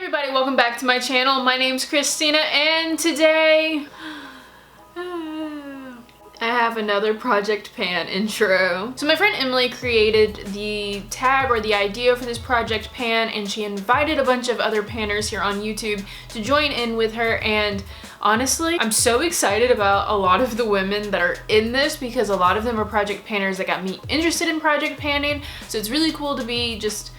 everybody, welcome back to my channel. My name's Christina and today I have another project pan intro. So my friend Emily created the tag or the idea for this project pan and she invited a bunch of other panners here on YouTube to join in with her, and honestly, I'm so excited about a lot of the women that are in this because a lot of them are project panners that got me interested in project panning. So it's really cool to be just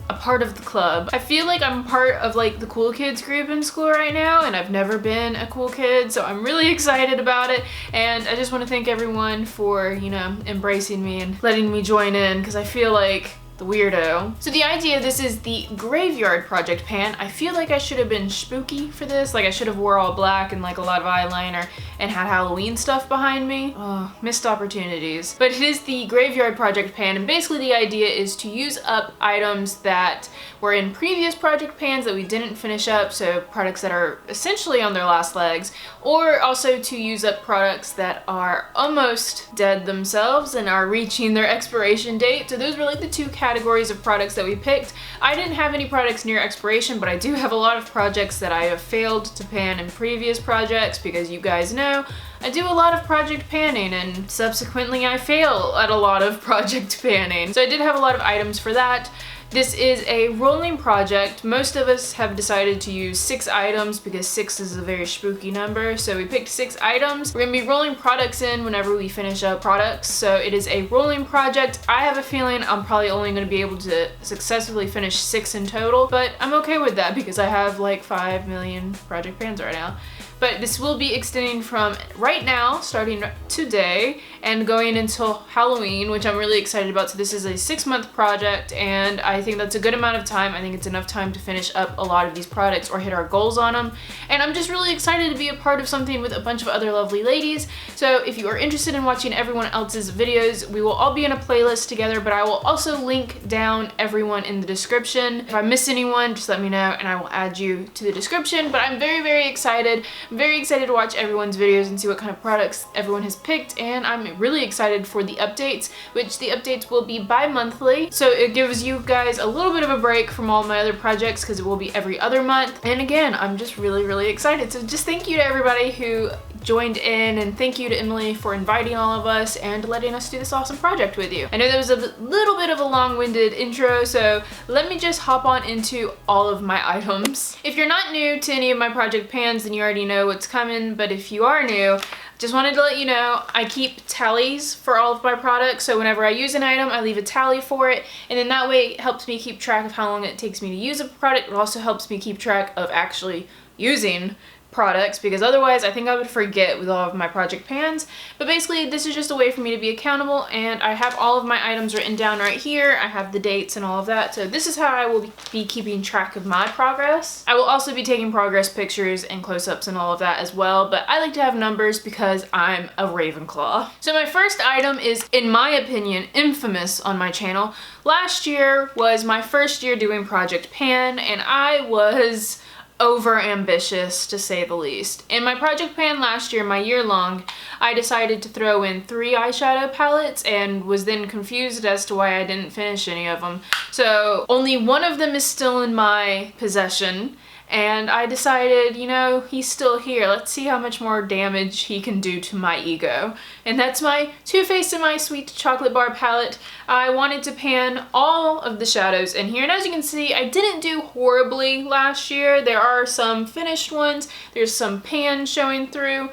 a part of the club. I feel like I'm part of like the cool kids group in school right now, and I've never been a cool kid, so I'm really excited about it. And I just want to thank everyone for, you know, embracing me and letting me join in because I feel like the weirdo. So the idea of this is the graveyard project pan. I feel like I should have been spooky for this. Like I should have wore all black and like a lot of eyeliner and had Halloween stuff behind me. Oh, missed opportunities. But it is the graveyard project pan, and basically the idea is to use up items that were in previous project pans that we didn't finish up, so products that are essentially on their last legs, or also to use up products that are almost dead themselves and are reaching their expiration date. So those were like the two categories of products that we picked. I didn't have any products near expiration, but I do have a lot of projects that I have failed to pan in previous projects because you guys know I do a lot of project panning and subsequently I fail at a lot of project panning. So I did have a lot of items for that. This is a rolling project. Most of us have decided to use 6 items because 6 is a very spooky number. So we picked 6 items. We're gonna be rolling products in whenever we finish up products. So it is a rolling project. I have a feeling I'm probably only gonna be able to successfully finish 6 in total, but I'm okay with that because I have like 5 million project pans right now. But this will be extending from right now, starting today, and going until Halloween, which I'm really excited about. So this is a 6-month project, and I think that's a good amount of time. I think it's enough time to finish up a lot of these products or hit our goals on them. And I'm just really excited to be a part of something with a bunch of other lovely ladies. So if you are interested in watching everyone else's videos, we will all be in a playlist together, but I will also link down everyone in the description. If I miss anyone, just let me know and I will add you to the description. But I'm very, very excited. I'm very excited to watch everyone's videos and see what kind of products everyone has picked, and I'm really excited for the updates, which the updates will be bi-monthly. So it gives you guys a little bit of a break from all my other projects because it will be every other month. And again, I'm just really, really excited. So just thank you to everybody who joined in, and thank you to Emily for inviting all of us and letting us do this awesome project with you. I know that was a little bit of a long-winded intro, so let me just hop on into all of my items. If you're not new to any of my project pans, then you already know what's coming, but if you are new, just wanted to let you know I keep tallies for all of my products, so whenever I use an item, I leave a tally for it, and then that way it helps me keep track of how long it takes me to use a product. It also helps me keep track of actually using products, because otherwise I think I would forget with all of my project pans. But basically this is just a way for me to be accountable, and I have all of my items written down right here. I have the dates and all of that, so this is how I will be keeping track of my progress. I will also be taking progress pictures and close-ups and all of that as well, but I like to have numbers because I'm a Ravenclaw. So my first item is, in my opinion, infamous on my channel. Last year was my first year doing project pan, and I was over ambitious to say the least. In my project pan last year, my year long, I decided to throw in 3 eyeshadow palettes and was then confused as to why I didn't finish any of them. So only one of them is still in my possession, and I decided, you know, he's still here. Let's see how much more damage he can do to my ego. And that's my Too Faced and My Sweet Chocolate Bar palette. I wanted to pan all of the shadows in here, and as you can see, I didn't do horribly last year. There are some finished ones, there's some pan showing through,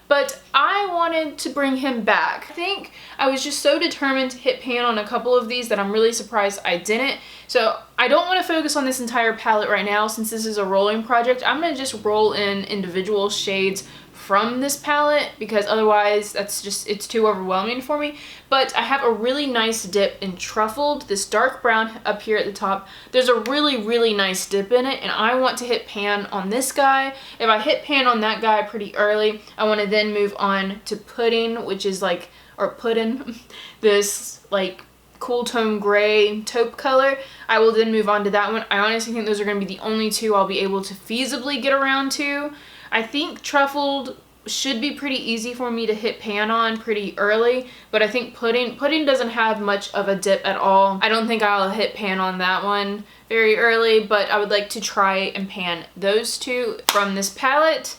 but I wanted to bring him back. I think I was just so determined to hit pan on a couple of these that I'm really surprised I didn't. So I don't want to focus on this entire palette right now since this is a rolling project. I'm going to just roll in individual shades from this palette because otherwise it's too overwhelming for me. But I have a really nice dip in Truffled, this dark brown up here at the top. There's a really, really nice dip in it, and I want to hit pan on this guy. If I hit pan on that guy pretty early, I want to then move on to Pudding, which is like, or Puddin', this like cool tone gray taupe color. I will then move on to that one. I honestly think those are going to be the only two I'll be able to feasibly get around to. I think Truffled should be pretty easy for me to hit pan on pretty early, but I think pudding doesn't have much of a dip at all. I don't think I'll hit pan on that one very early, but I would like to try and pan those two from this palette.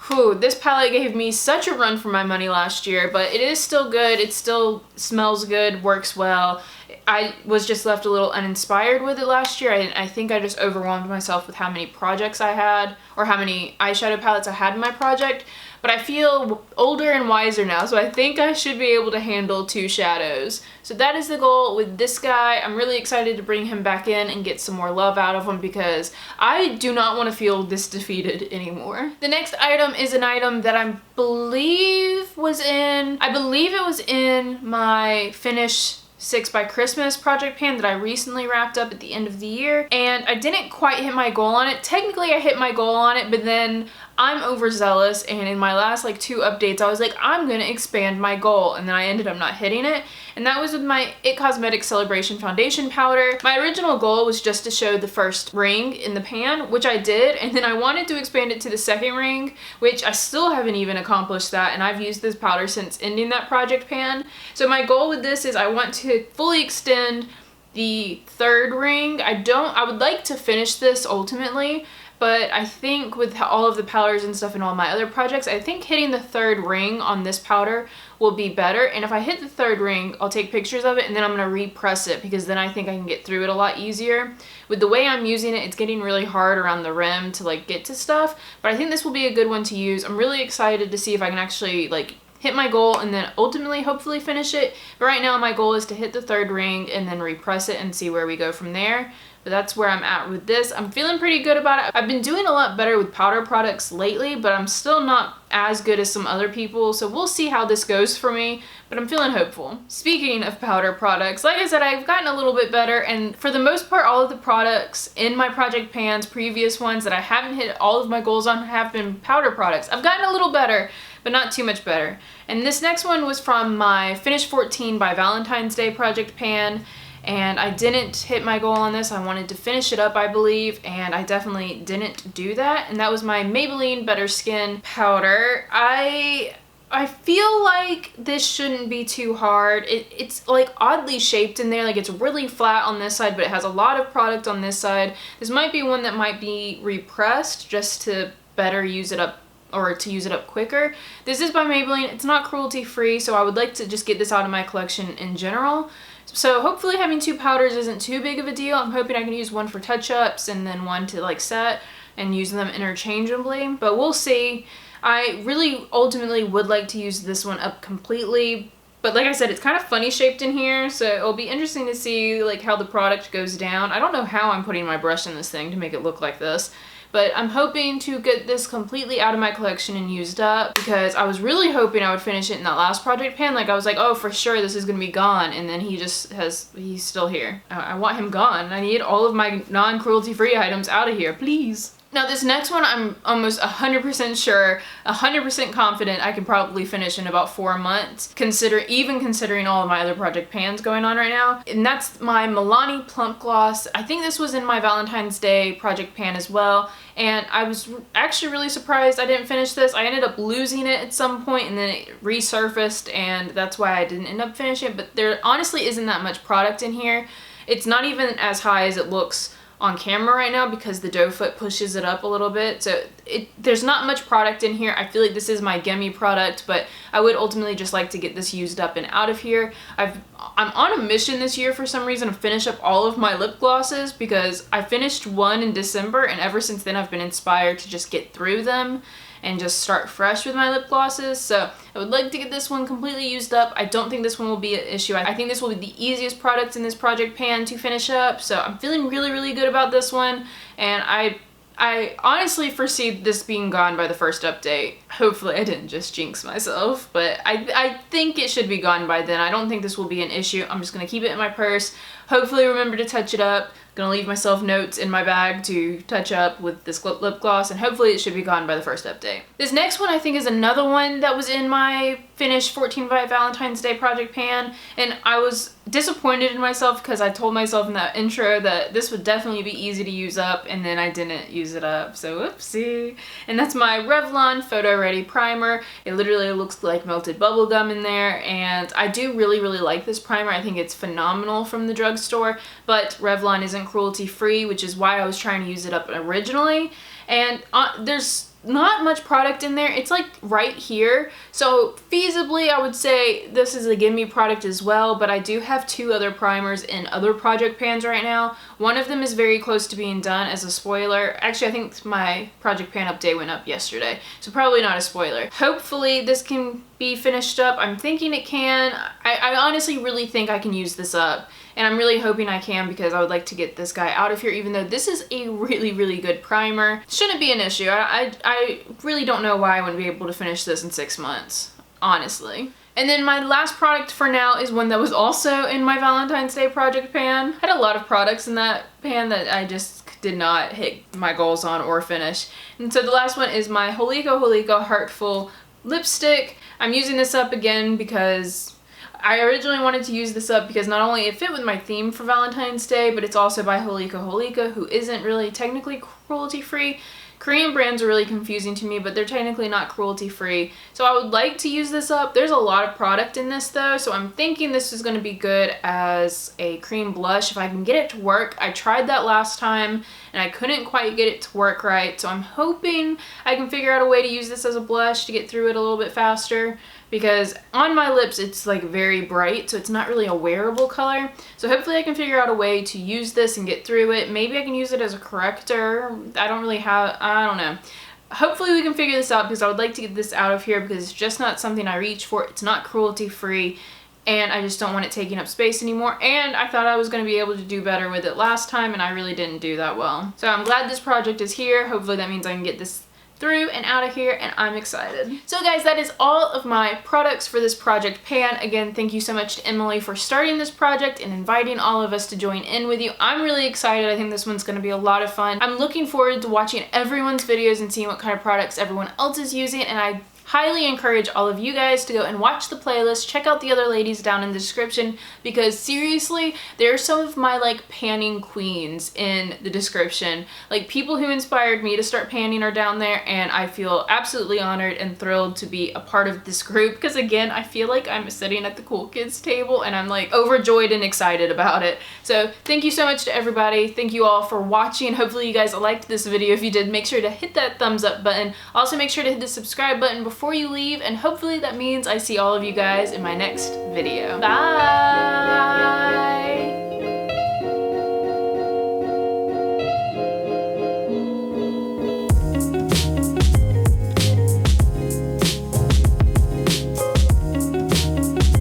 Whew, this palette gave me such a run for my money last year, but it is still good. It still smells good, works well. I was just left a little uninspired with it last year. I think I just overwhelmed myself with how many projects I had, or how many eyeshadow palettes I had in my project. But I feel older and wiser now, so I think I should be able to handle 2 shadows. So that is the goal with this guy. I'm really excited to bring him back in and get some more love out of him, because I do not want to feel this defeated anymore. The next item is an item that I believe it was in my Finish 6 by Christmas project pan that I recently wrapped up at the end of the year, and I didn't quite hit my goal on it. Technically I hit my goal on it, but then I'm overzealous, and in my last like 2 updates I was like, I'm gonna expand my goal, and then I ended up not hitting it. And that was with my IT Cosmetics Celebration Foundation Powder. My original goal was just to show the first ring in the pan, which I did, and then I wanted to expand it to the second ring, which I still haven't even accomplished that, and I've used this powder since ending that project pan. So my goal with this is I want to fully extend the third ring. I would like to finish this ultimately, but I think with all of the powders and stuff in all my other projects, I think hitting the third ring on this powder will be better. And if I hit the third ring, I'll take pictures of it and then I'm gonna repress it, because then I think I can get through it a lot easier. With the way I'm using it, it's getting really hard around the rim to like get to stuff, but I think this will be a good one to use. I'm really excited to see if I can actually like hit my goal and then ultimately hopefully finish it. But right now my goal is to hit the third ring and then repress it and see where we go from there. But that's where I'm at with this. I'm feeling pretty good about it. I've been doing a lot better with powder products lately, but I'm still not as good as some other people, so we'll see how this goes for me, but I'm feeling hopeful. Speaking of powder products, like I said, I've gotten a little bit better, and for the most part all of the products in my project pans, previous ones that I haven't hit all of my goals on, have been powder products. I've gotten a little better, but not too much better. And this next one was from my Finish 14 by Valentine's Day project pan, and I didn't hit my goal on this. I wanted to finish it up, I believe, and I definitely didn't do that. And that was my Maybelline Better Skin powder. I feel like this shouldn't be too hard. It's like oddly shaped in there, like it's really flat on this side, but it has a lot of product on this side. This might be one that might be repressed just to better use it up, or to use it up quicker. This is by Maybelline. It's not cruelty free, so I would like to just get this out of my collection in general. So hopefully having 2 powders isn't too big of a deal. I'm hoping I can use one for touch-ups and then one to like set and use them interchangeably, but we'll see. I really ultimately would like to use this one up completely, but like I said, it's kind of funny shaped in here, so it'll be interesting to see like how the product goes down. I don't know how I'm putting my brush in this thing to make it look like this, but I'm hoping to get this completely out of my collection and used up, because I was really hoping I would finish it in that last project pan. Like I was like, oh, for sure this is gonna be gone, and then he's still here. I want him gone. I need all of my non-cruelty free items out of here, please. Now this next one, I'm almost 100% sure, 100% confident I can probably finish in about 4 months, even considering all of my other project pans going on right now. And that's my Milani Plump Gloss. I think this was in my Valentine's Day project pan as well. And I was actually really surprised I didn't finish this. I ended up losing it at some point and then it resurfaced, and that's why I didn't end up finishing it. But there honestly isn't that much product in here. It's not even as high as it looks on camera right now because the doe foot pushes it up a little bit, so there's not much product in here. I feel like this is my gimme product, but I would ultimately just like to get this used up and out of here. I'm on a mission this year for some reason to finish up all of my lip glosses, because I finished one in December and ever since then I've been inspired to just get through them and just start fresh with my lip glosses. So I would like to get this one completely used up. I don't think this one will be an issue. I think this will be the easiest product in this project pan to finish up. So I'm feeling really, really good about this one. And I honestly foresee this being gone by the first update. Hopefully I didn't just jinx myself, but I think it should be gone by then. I don't think this will be an issue. I'm just gonna keep it in my purse. Hopefully remember to touch it up. Gonna leave myself notes in my bag to touch up with this lip gloss, and hopefully it should be gone by the first update. This next one I think is another one that was in my Finish 14 by Valentine's Day project pan, and I was disappointed in myself because I told myself in that intro that this would definitely be easy to use up, and then I didn't use it up, so whoopsie. And that's my Revlon Photo Ready Primer. It literally looks like melted bubble gum in there, and I do really like this primer. I think it's phenomenal from the drugstore, but Revlon isn't cruelty free, which is why I was trying to use it up originally. And there's not much product in there. It's like right here, so feasibly I would say this is a gimme product as well, but I do have 2 other primers in other project pans right now. One of them is very close to being done. As a spoiler, actually I think my project pan update went up yesterday, so probably not a spoiler. Hopefully this can be finished up. I'm thinking it can. I honestly really think I can use this up, and I'm really hoping I can because I would like to get this guy out of here, even though this is a really good primer. Shouldn't be an issue. I really don't know why I wouldn't be able to finish this in 6 months, honestly. And then my last product for now is one that was also in my Valentine's Day project pan. I had a lot of products in that pan that I just did not hit my goals on or finish. And so the last one is my Holika Heartful lipstick. I'm using this up again because I originally wanted to use this up because not only it fit with my theme for Valentine's Day, but it's also by Holika, who isn't really technically cruelty free. Korean brands are really confusing to me, but they're technically not cruelty free. So I would like to use this up. There's a lot of product in this though, so I'm thinking this is going to be good as a cream blush if I can get it to work. I tried that last time and I couldn't quite get it to work right, so I'm hoping I can figure out a way to use this as a blush to get through it a little bit faster, because on my lips it's like very bright, so it's not really a wearable color. So hopefully I can figure out a way to use this and get through it. Maybe I can use it as a corrector. I don't know. Hopefully we can figure this out because I would like to get this out of here because it's just not something I reach for. It's not cruelty free, and I just don't want it taking up space anymore. And I thought I was going to be able to do better with it last time, and I really didn't do that well. So I'm glad this project is here. Hopefully that means I can get this through and out of here, and I'm excited. So guys, that is all of my products for this project pan. Again, thank you so much to Emily for starting this project and inviting all of us to join in with you. I'm really excited. I think this one's gonna be a lot of fun. I'm looking forward to watching everyone's videos and seeing what kind of products everyone else is using, and I highly encourage all of you guys to go and watch the playlist. Check out the other ladies down in the description, because seriously, there are some of my like panning queens in the description. Like, people who inspired me to start panning are down there, and I feel absolutely honored and thrilled to be a part of this group, because again, I feel like I'm sitting at the cool kids table and I'm like overjoyed and excited about it. So thank you so much to everybody. Thank you all for watching. Hopefully you guys liked this video. If you did, make sure to hit that thumbs up button. Also make sure to hit the subscribe button before you leave, and hopefully that means I see all of you guys in my next video. Bye!